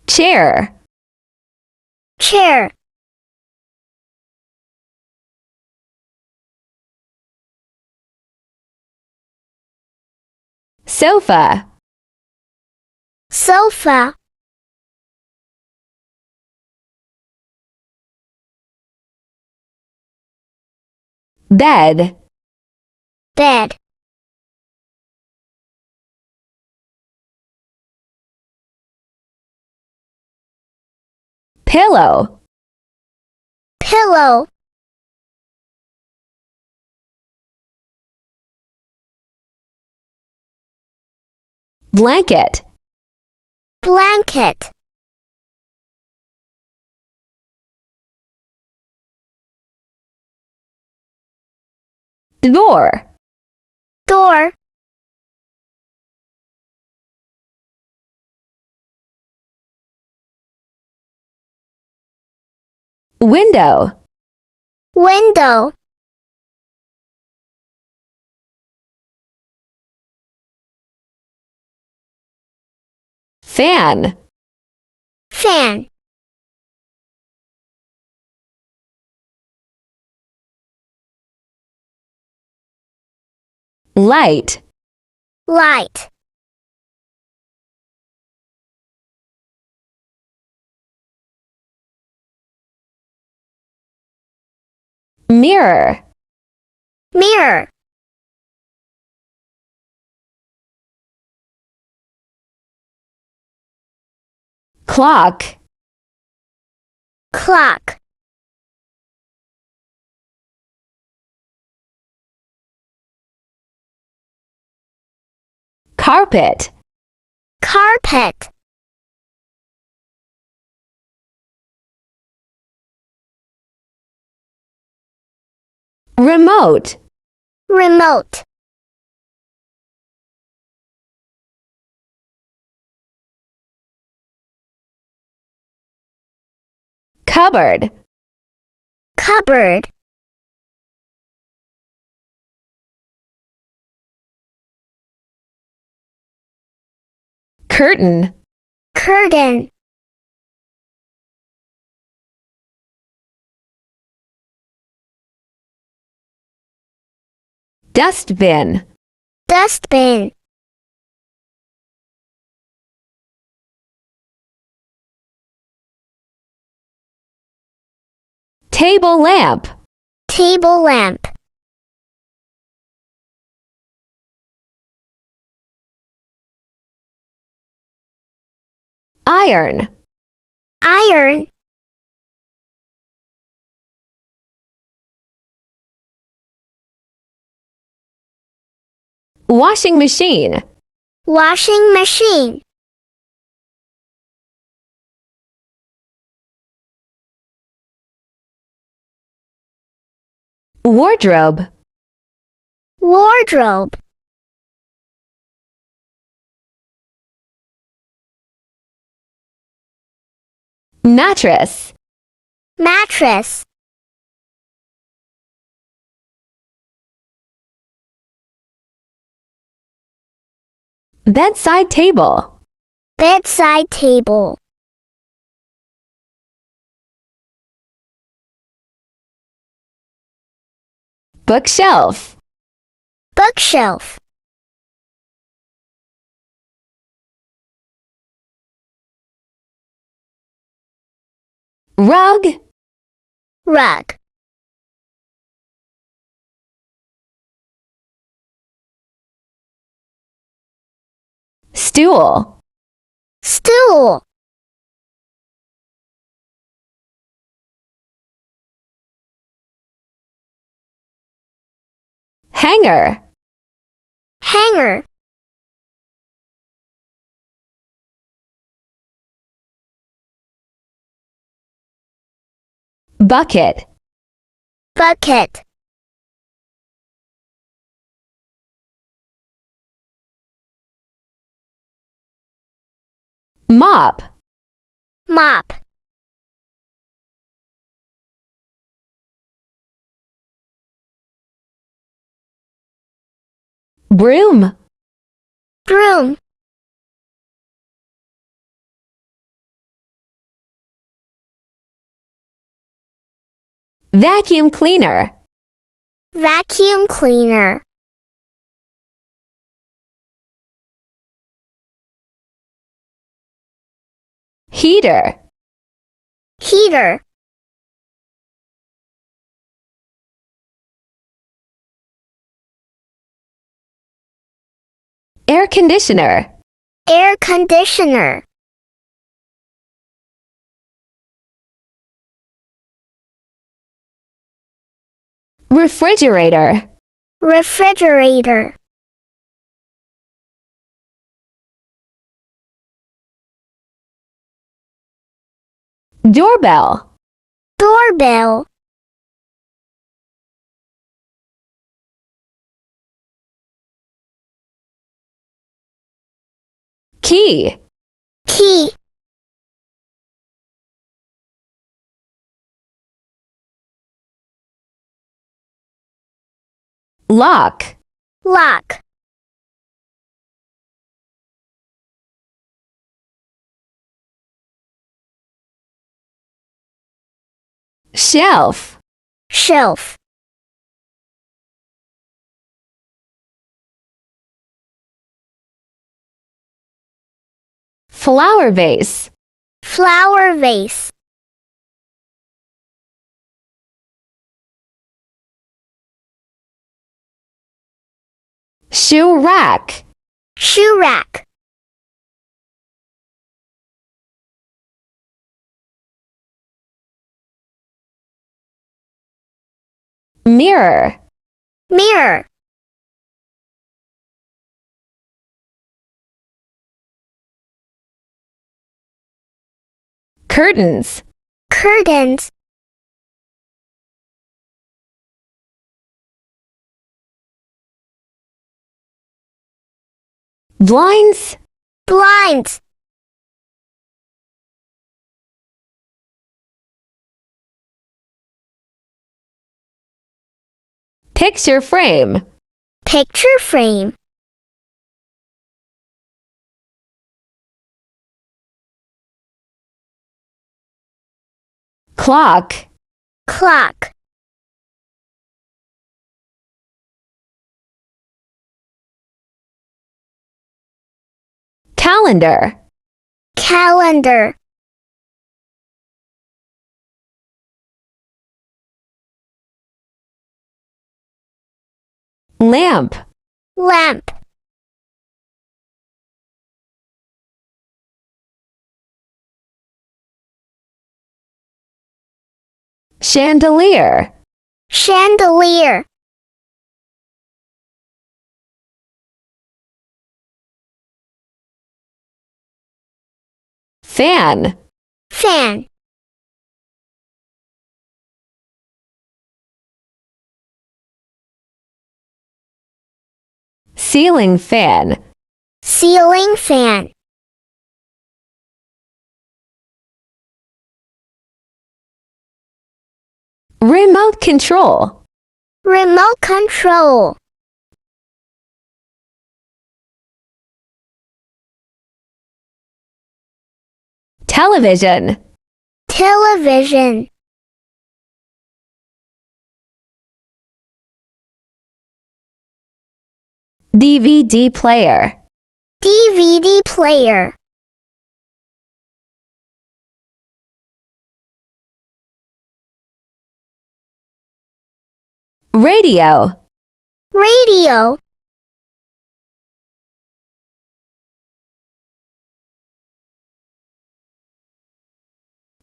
chair, chair, sofa, sofa, bed, bed, pillow, pillow, blanket, blanket, door, door, window, window, fan, fan, light, light, mirror, mirror, clock, clock, carpet, carpet, remote, remote, cupboard, cupboard, curtain, curtain, dustbin, dustbin, table lamp, table lamp, iron, iron, washing machine, washing machine, wardrobe, wardrobe, mattress, mattress, bedside table, bedside table, bookshelf, bookshelf, rug, rug, stool, stool, hanger, hanger, bucket, bucket, mop, mop, broom, broom, Vacuum cleaner. Vacuum cleaner. Heater. Heater. Air conditioner. Air conditioner. Refrigerator. Refrigerator. Doorbell. Doorbell. Key. Key. Lock. Lock. Shelf. Shelf. Flower vase. Flower vase. Shoe rack. Shoe rack. Mirror. Mirror. Curtains. Curtains. Blinds. Blinds. Picture frame. Picture frame. Clock. Clock. Calendar. Calendar. Lamp. Lamp. Chandelier. Chandelier. Fan. Fan. Ceiling fan. Ceiling fan. Remote control. Remote control. Television. Television. DVD player. DVD player. Radio. Radio.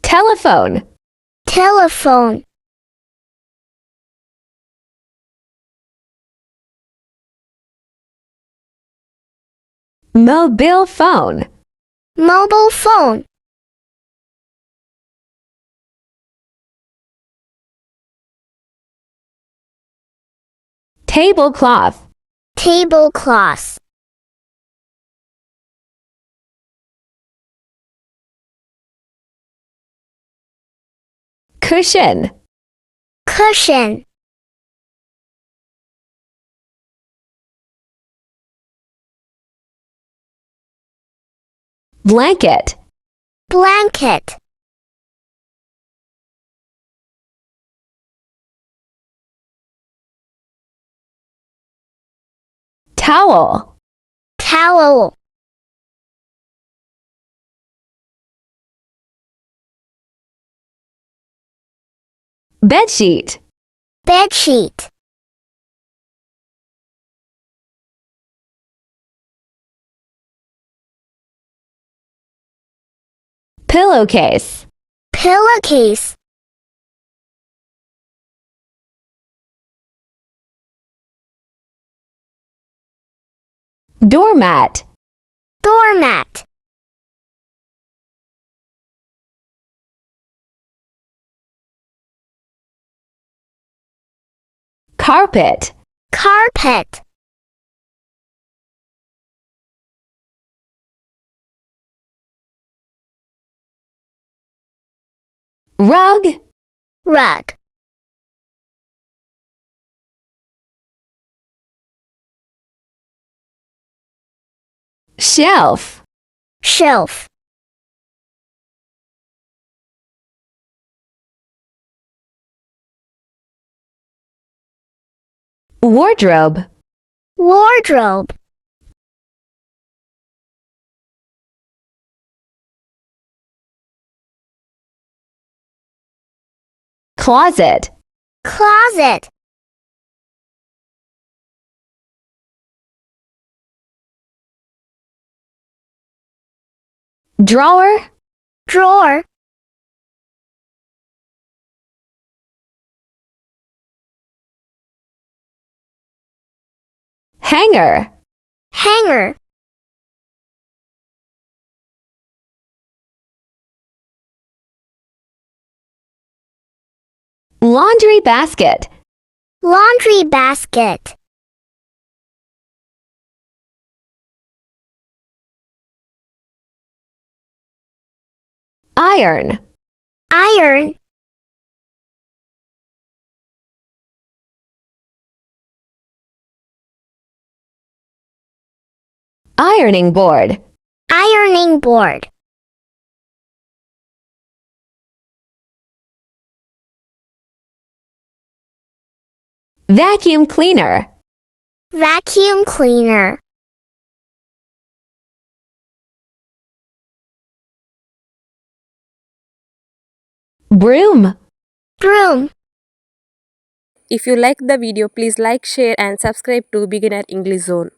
Telephone. Telephone. Mobile phone. Mobile phone. Tablecloth. Tablecloth. Cushion. Cushion. Blanket. Blanket. Towel. Towel. Bedsheet. Bedsheet. Pillowcase. Pillowcase. Doormat. Doormat. Carpet. Carpet. Rug. Rug. Shelf. Shelf. Wardrobe. Wardrobe. Closet. Closet. Drawer. Drawer. Hanger. Hanger. Laundry basket. Laundry basket. Iron. Iron. Ironing board. Ironing board. Vacuum cleaner. Vacuum cleaner. Broom. Broom. If you like the video, please like, share and subscribe to Beginner English Zone.